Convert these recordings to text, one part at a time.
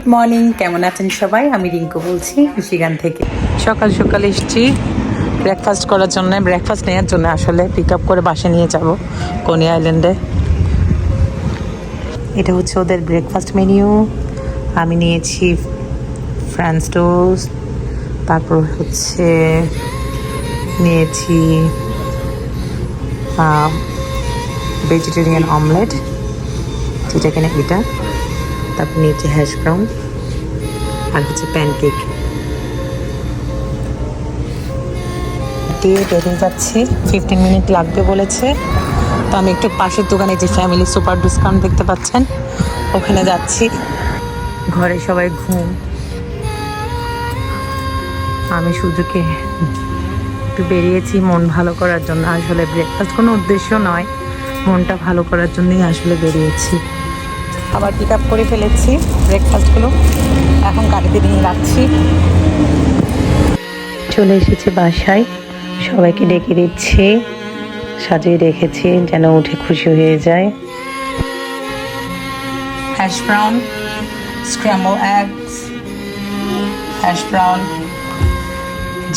Good morning, কেমন আছেন সবাই? আমি রিঙ্কু বলছি মিশিগান থেকে। সকাল সকাল এসেছি ব্রেকফাস্ট করার জন্য, ব্রেকফাস্ট নেওয়ার জন্য আসলে পিক আপ করে বাসায় নিয়ে যাব কনি আইল্যান্ডে। এটা হচ্ছে ওদের ব্রেকফাস্ট মেনিউ। আমি নিয়েছি ফ্রেঞ্চ টোস্ট, তারপর হচ্ছে নিয়েছি ভেজিটেরিয়ান অমলেট, যেটা কিনা এটা, তারপর নিয়েছি হ্যাশ ব্রাউন, আর হচ্ছে প্যানকেক দিয়ে বেরিয়ে যাচ্ছি। 15 মিনিট লাগবে বলেছে। তো আমি একটু পাশের দোকানে, যে ফ্যামিলি সুপার ডিসকাউন্ট দেখতে পাচ্ছেন, ওখানে যাচ্ছি। ঘরে সবাই ঘুম, আমি শুধুকে একটু বেরিয়েছি মন ভালো করার জন্য। আসলে ব্রেকফাস্ট কোনো উদ্দেশ্য নয়, মনটা ভালো করার জন্যই আসলে বেরিয়েছি। আবার পিক আপ করে ফেলেছি ব্রেকফাস্টগুলো, এখন গাড়িতে নিয়ে রাখছি। চলে এসেছি বাসায়, সবাইকে ডেকে দিচ্ছি, সাজিয়ে রেখেছি যেন উঠে খুশি হয়ে যায়। Hash brown, scrambled eggs, hash brown,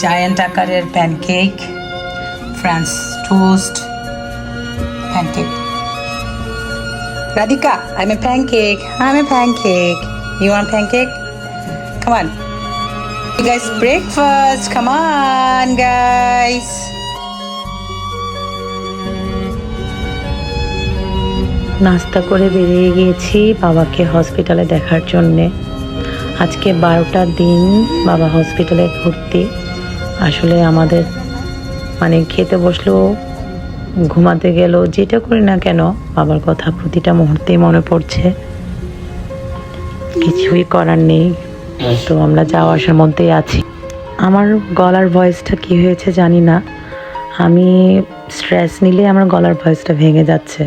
giant আকারের pancake, French toast, pancake. Radhika, I'm a pancake. I'm a pancake. You want pancake? Come on. You guys, breakfast. Come on, guys. নাস্তা করে বেরিয়ে গিয়েছি বাবাকে হসপিটালে দেখার জন্যে। আজকে 12টা দিন বাবা হসপিটালে ভর্তি। আসলে আমাদের খেতে বসলেও, ঘুমাতে গেল, যেটা করি না কেন বাবার কথা প্রতিটা মুহূর্তেই মনে পড়ছে। কিছুই করার নেই, তো আমরা যাওয়া আসার মধ্যেই আছি। আমার গলার ভয়েসটা কি হয়েছে জানি না, আমি স্ট্রেস নিলে আমার গলার ভয়েসটা ভেঙে যাচ্ছে।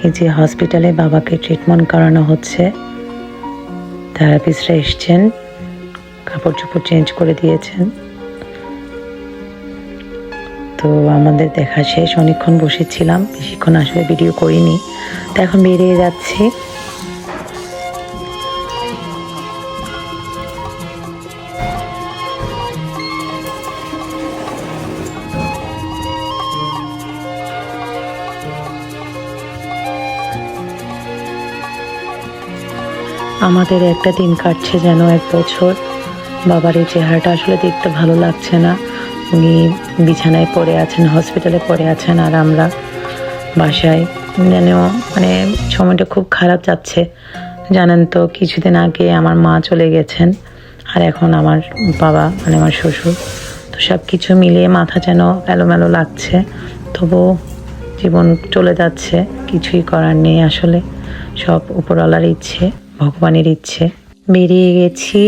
এই যে হসপিটালে বাবাকে ট্রিটমেন্ট করানো হচ্ছে, থেরাপিস্টরা এসছেন, কাপড় চোপড় চেঞ্জ করে দিয়েছেন। তো আমাদের দেখা শেষ, অনেকক্ষণ বসেছিলাম, বেশিক্ষণ আসলে ভিডিও করিনি। তো এখন বেরিয়ে যাচ্ছি। আমাদের একটা দিন কাটছে যেন 1 বছর। বাবার এই চেহারাটা আসলে দেখতে ভালো লাগছে না। উনি বিছানায় পড়ে আছেন, হসপিটালে পড়ে আছেন, আর আমরা বাসায়। যেন সময়টা খুব খারাপ যাচ্ছে। জানেন তো, কিছুদিন আগে আমার মা চলে গেছেন, আর এখন আমার বাবা আমার শ্বশুর। তো সব কিছু মিলিয়ে মাথা যেন এলোমেলো লাগছে। তবুও জীবন চলে যাচ্ছে, কিছুই করার নেই। আসলে সব উপরওয়ালার ইচ্ছে, ভগবানের ইচ্ছে। বেরিয়ে গেছি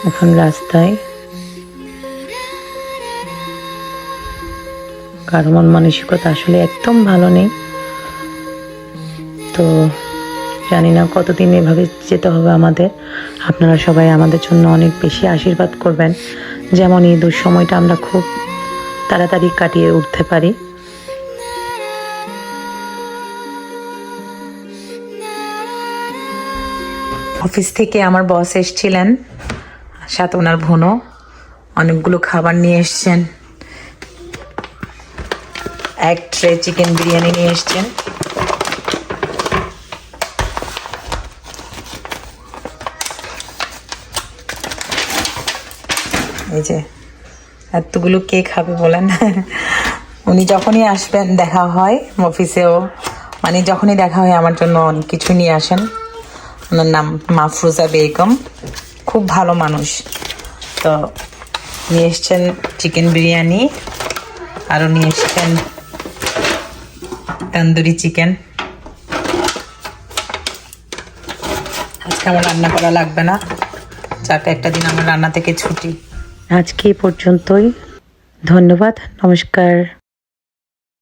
এখন রাস্তায়। কারো মন মানসিকতা আসলে একদম ভালো নেই। তো জানি না কতদিন এভাবে যেতে হবে আমাদের। আপনারা সবাই আমাদের জন্য অনেক বেশি আশীর্বাদ করবেন, যেমন এই দুঃসময়টা আমরা খুব তাড়াতাড়ি কাটিয়ে উঠতে পারি। অফিস থেকে আমার বস এসেছিলেন, সাথে ওনার বোনও। অনেকগুলো খাবার নিয়ে এসছেন। 1 ট্রে চিকেন বিরিয়ানি নিয়ে এসছেন। এই যে এতগুলো কে খাবে বলেন? উনি যখনই আসবেন দেখা হয় অফিসেও, যখনই দেখা হয় আমার জন্য অনেক কিছু নিয়ে আসেন। ওনার নাম মাফরুজা বেগম, খুব ভালো মানুষ। তো নিয়ে এসছেন চিকেন বিরিয়ানি, আরও নিয়ে এসছেন তন্দুরি চিকেন। আজকে আমার রান্না করা লাগবে না, যাকে একটা দিন আমার রান্না থেকে ছুটি। আজকে এই পর্যন্তই, ধন্যবাদ, নমস্কার।